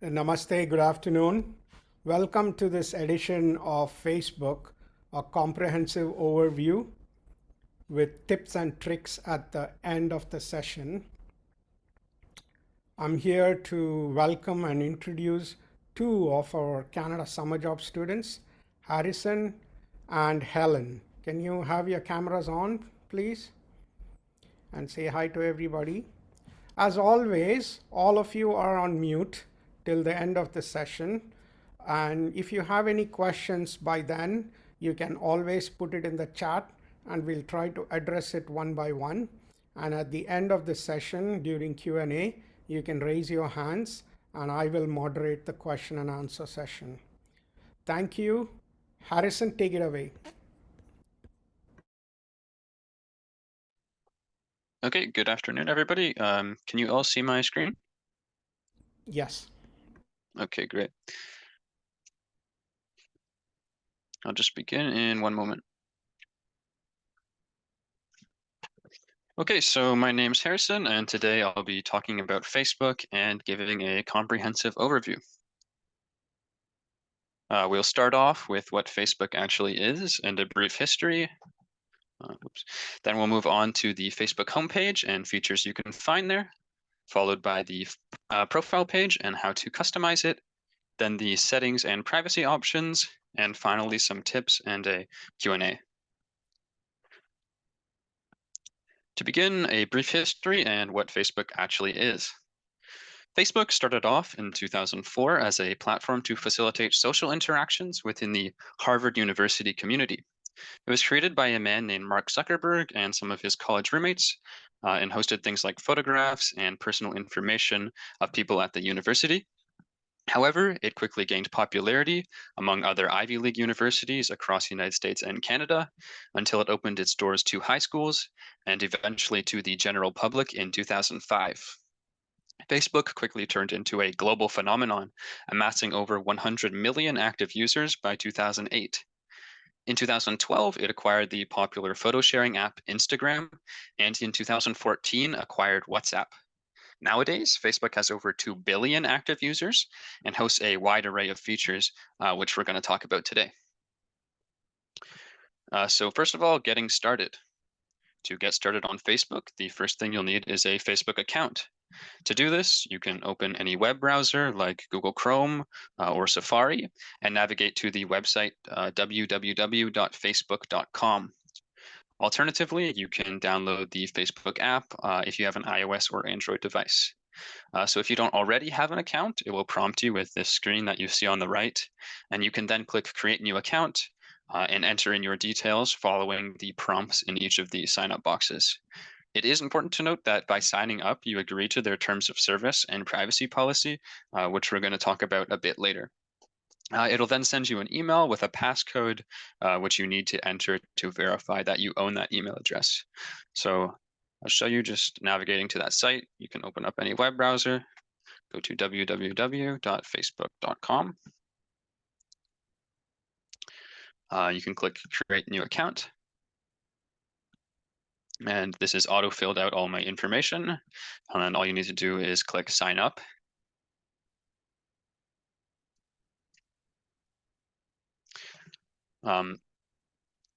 Namaste, good afternoon. Welcome to this edition of Facebook, a comprehensive overview with tips and tricks at the end of the session. I'm here to welcome and introduce two of our Canada Summer Job students, Harrison and Helen. Can you have your cameras on, please? And say hi to everybody. As always, all of you are on mute till the end of the session. And if you have any questions by then, you can always put it in the chat and we'll try to address it one by one. And at the end of the session during Q&A, you can raise your hands and I will moderate the question and answer session. Thank you. Harrison, take it away. Okay, good afternoon, everybody. Can you all see my screen? Yes. Okay, great. I'll just begin in one moment. Okay, so my name's Harrison, and today I'll be talking about Facebook and giving a comprehensive overview. We'll start off with what Facebook actually is and a brief history. Then we'll move on to the Facebook homepage and features you can find there, followed by the profile page and how to customize it, then the settings and privacy options, and finally some tips and a Q&A. To begin, a brief history and what Facebook actually is. Facebook started off in 2004 as a platform to facilitate social interactions within the Harvard University community. It was created by a man named Mark Zuckerberg and some of his college roommates, and hosted things like photographs and personal information of people at the university. However, it quickly gained popularity among other Ivy League universities across the United States and Canada until it opened its doors to high schools and eventually to the general public in 2005. Facebook quickly turned into a global phenomenon, amassing over 100 million active users by 2008. In 2012, it acquired the popular photo sharing app Instagram, and in 2014 acquired WhatsApp. Nowadays, Facebook has over 2 billion active users and hosts a wide array of features, which we're going to talk about today. So first of all, getting started. To get started on Facebook, the first thing you'll need is a Facebook account. To do this, you can open any web browser like Google Chrome or Safari and navigate to the website www.facebook.com. Alternatively, you can download the Facebook app if you have an iOS or Android device. So if you don't already have an account, it will prompt you with this screen that you see on the right, and you can then click Create New Account and enter in your details following the prompts in each of the sign-up boxes. It is important to note that by signing up, you agree to their terms of service and privacy policy, which we're going to talk about a bit later. It'll then send you an email with a passcode, which you need to enter to verify that you own that email address. So I'll show you just navigating to that site. You can open up any web browser, go to www.facebook.com. You can click Create New Account. And this is auto-filled out all my information. And then all you need to do is click Sign Up.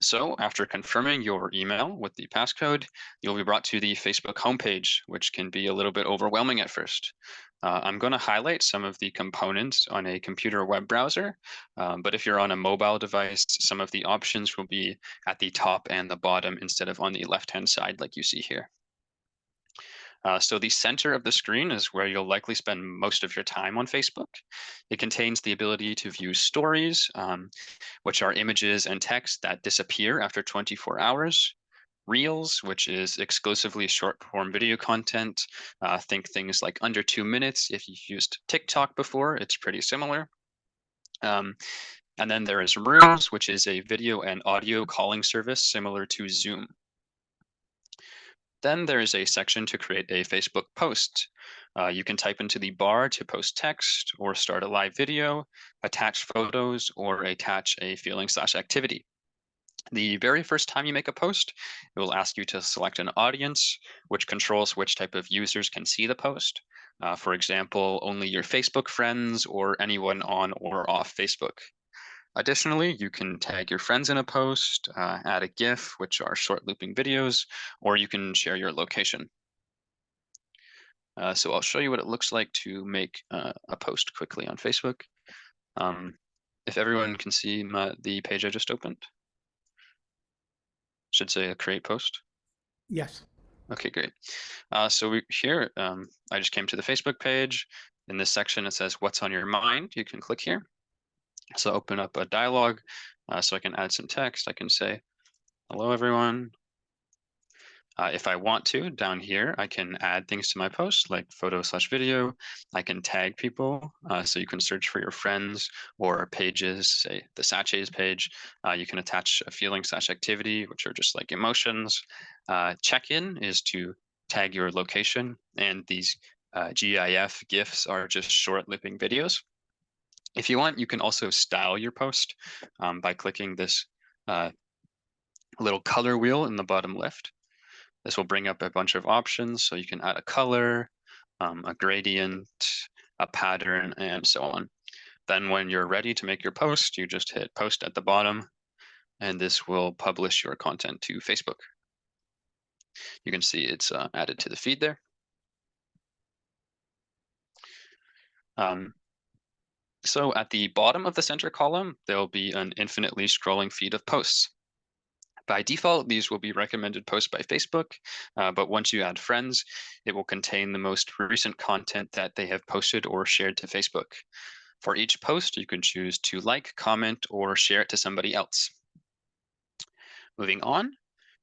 So after confirming your email with the passcode, you'll be brought to the Facebook homepage, which can be a little bit overwhelming at first. I'm going to highlight some of the components on a computer web browser, but if you're on a mobile device, some of the options will be at the top and the bottom instead of on the left-hand side like you see here. So the center of the screen is where you'll likely spend most of your time on Facebook. It contains the ability to view stories, which are images and text that disappear after 24 hours. Reels, which is exclusively short form video content. Think things like under 2 minutes. If you've used TikTok before, it's pretty similar. And then there is Rooms, which is a video and audio calling service similar to Zoom. Then there is a section to create a Facebook post. You can type into the bar to post text or start a live video, attach photos, or attach a feeling/activity. The very first time you make a post, it will ask you to select an audience, which controls which type of users can see the post. For example, only your Facebook friends or anyone on or off Facebook. Additionally, you can tag your friends in a post, add a GIF, which are short looping videos, or you can share your location. So I'll show you what it looks like to make a post quickly on Facebook. If everyone can see the page I just opened, should say a create post. Yes. Okay, great. So here, I just came to the Facebook page. In this section, it says, "What's on your mind?" You can click here. So open up a dialog. So I can add some text. I can say, "Hello, everyone." If I want to, down here, I can add things to my post, like photo/video. I can tag people. So you can search for your friends or pages, say the Sachets page. You can attach a feeling/activity, which are just like emotions. Check-in is to tag your location, and these GIF GIFs are just short looping videos. If you want, you can also style your post by clicking this little color wheel in the bottom left. This will bring up a bunch of options, so you can add a color, a gradient, a pattern, and so on. Then when you're ready to make your post, you just hit post at the bottom, and this will publish your content to Facebook. You can see it's added to the feed there. So at the bottom of the center column, there'll be an infinitely scrolling feed of posts. By default, these will be recommended posts by Facebook, but once you add friends, it will contain the most recent content that they have posted or shared to Facebook. For each post, you can choose to like, comment, or share it to somebody else. Moving on,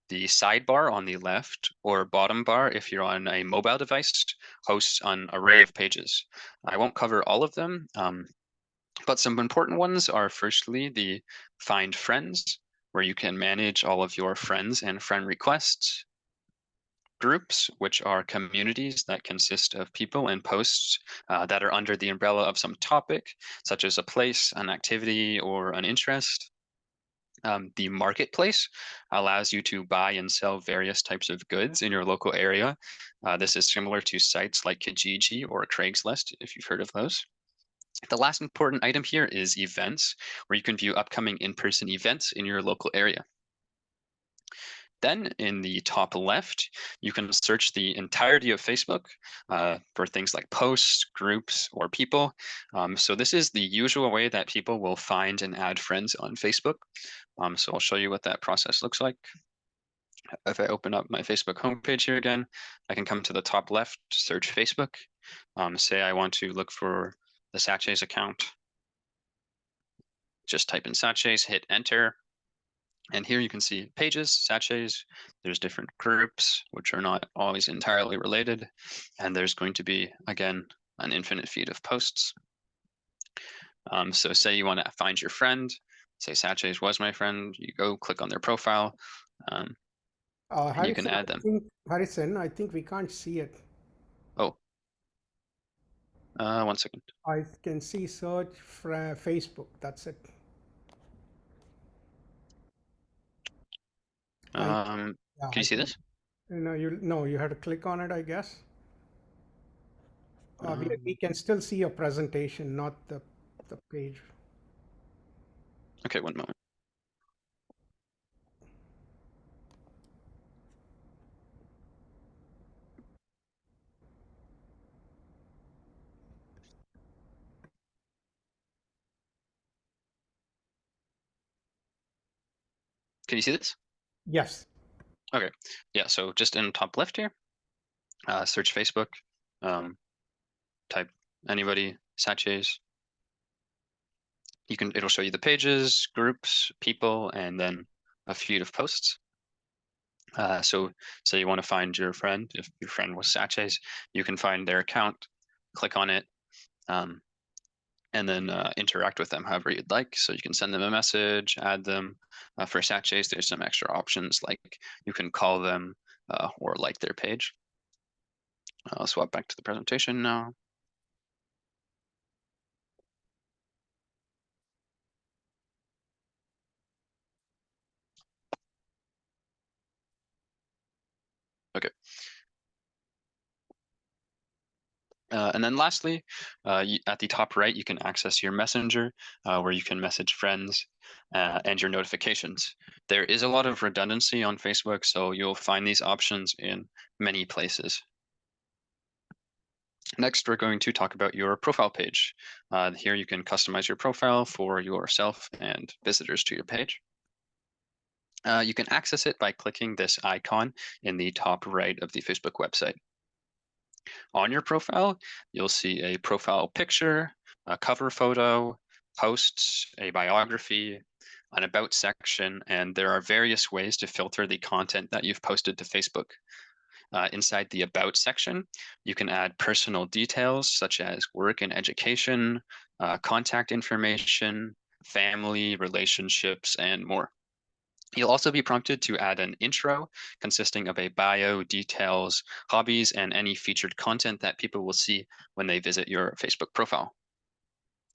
the sidebar on the left or bottom bar, if you're on a mobile device, hosts an array of pages. I won't cover all of them, but some important ones are firstly the Find Friends, where you can manage all of your friends and friend requests. Groups, which are communities that consist of people and posts that are under the umbrella of some topic, such as a place, an activity, or an interest. The marketplace allows you to buy and sell various types of goods in your local area. This is similar to sites like Kijiji or Craigslist, if you've heard of those. The last important item here is events, where you can view upcoming in-person events in your local area. Then in the top left, you can search the entirety of Facebook for things like posts, groups, or people. So this is the usual way that people will find and add friends on Facebook. So I'll show you what that process looks like. If I open up my Facebook homepage here again, I can come to the top left, search Facebook. Say I want to look for the Sachets account. Just type in Sachets, hit enter. And here you can see pages, Sachets. There's different groups, which are not always entirely related. And there's going to be, again, an infinite feed of posts. So say you want to find your friend, say Sachets was my friend, you go click on their profile, and you can add them. Harrison, I think we can't see it. Oh, 1 second. I can see search Facebook. That's it. Can you see this? You had to click on it, I guess. We can still see your presentation, not the page. Okay, 1 moment. Can you see this? Yes. Okay, yeah, so just in top left here, search Facebook, type anybody, Sachets. It'll show you the pages, groups, people, and then a feed of posts. So say you want to find your friend, if your friend was Sachets, you can find their account, click on it, and then interact with them however you'd like. So you can send them a message, add them. For Sachets, there's some extra options like you can call them or like their page. I'll swap back to the presentation now. Okay. And then lastly, at the top right, you can access your messenger where you can message friends and your notifications. There is a lot of redundancy on Facebook, so you'll find these options in many places. Next, we're going to talk about your profile page. Here you can customize your profile for yourself and visitors to your page. You can access it by clicking this icon in the top right of the Facebook website. On your profile, you'll see a profile picture, a cover photo, posts, a biography, an about section, and there are various ways to filter the content that you've posted to Facebook. Inside the About section, you can add personal details such as work and education, contact information, family, relationships, and more. You'll also be prompted to add an intro consisting of a bio, details, hobbies, and any featured content that people will see when they visit your Facebook profile.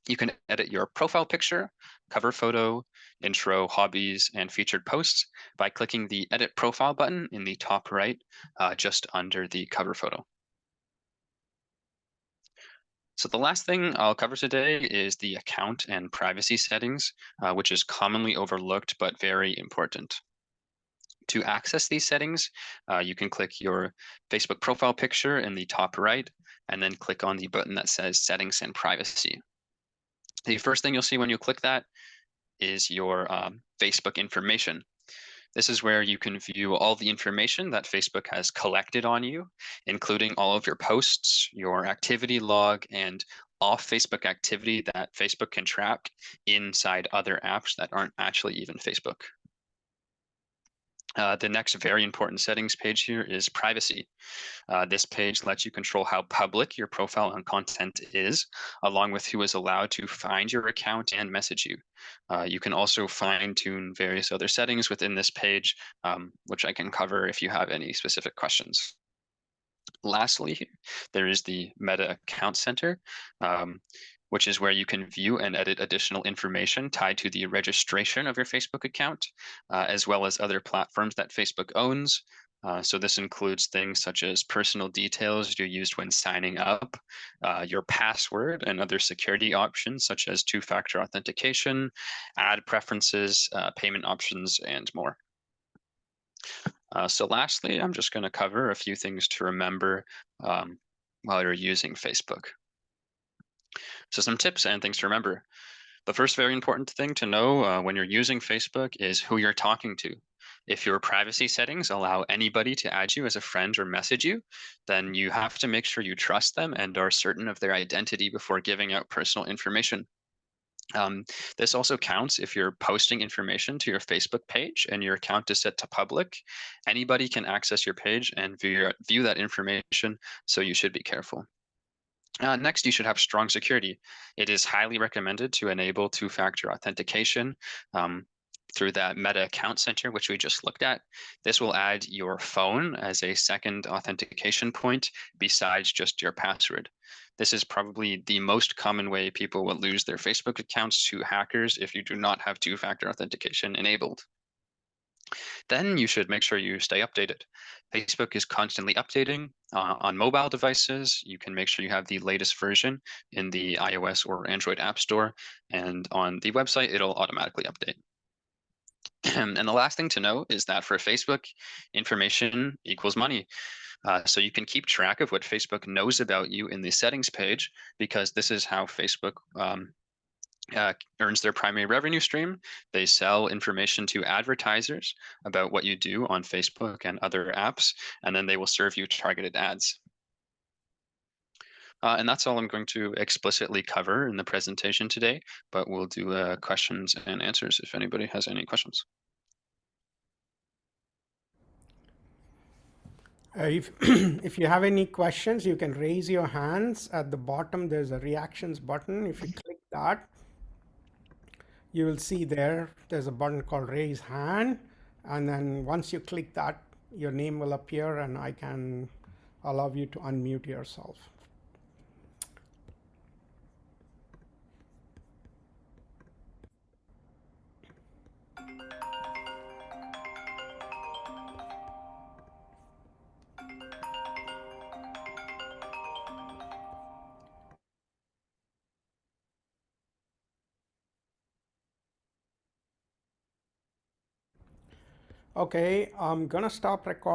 You can edit your profile picture, cover photo, intro, hobbies, and featured posts by clicking the Edit Profile button in the top right, just under the cover photo. So the last thing I'll cover today is the account and privacy settings, which is commonly overlooked but very important. To access these settings, you can click your Facebook profile picture in the top right, and then click on the button that says Settings and Privacy. The first thing you'll see when you click that is your Facebook information. This is where you can view all the information that Facebook has collected on you, including all of your posts, your activity log, and off Facebook activity that Facebook can track inside other apps that aren't actually even Facebook. The next very important settings page here is privacy. This page lets you control how public your profile and content is, along with who is allowed to find your account and message you. You can also fine tune various other settings within this page, which I can cover if you have any specific questions. Lastly, there is the Meta Account Center, which is where you can view and edit additional information tied to the registration of your Facebook account, as well as other platforms that Facebook owns. So this includes things such as personal details you used when signing up, your password, and other security options such as two-factor authentication, ad preferences, payment options, and more. So lastly, I'm just going to cover a few things to remember while you're using Facebook. So some tips and things to remember. The first very important thing to know when you're using Facebook is who you're talking to. If your privacy settings allow anybody to add you as a friend or message you, then you have to make sure you trust them and are certain of their identity before giving out personal information. This also counts if you're posting information to your Facebook page and your account is set to public. Anybody can access your page and view that information, so you should be careful. Next, you should have strong security. It is highly recommended to enable two-factor authentication through that Meta Account Center, which we just looked at. This will add your phone as a second authentication point besides just your password. This is probably the most common way people will lose their Facebook accounts to hackers if you do not have two-factor authentication enabled. Then you should make sure you stay updated. Facebook is constantly updating on mobile devices. You can make sure you have the latest version in the iOS or Android App Store, and on the website, it'll automatically update. And the last thing to know is that for Facebook, information equals money. So you can keep track of what Facebook knows about you in the settings page, because this is how Facebook earns their primary revenue stream. They sell information to advertisers about what you do on Facebook and other apps, and then they will serve you targeted ads. And that's all I'm going to explicitly cover in the presentation today, but we'll do questions and answers if anybody has any questions. If, if you have any questions, you can raise your hands. At the bottom, there's a reactions button. If you click that, you will see there's a button called raise hand. And then once you click that, your name will appear and I can allow you to unmute yourself. Okay, I'm gonna stop recording.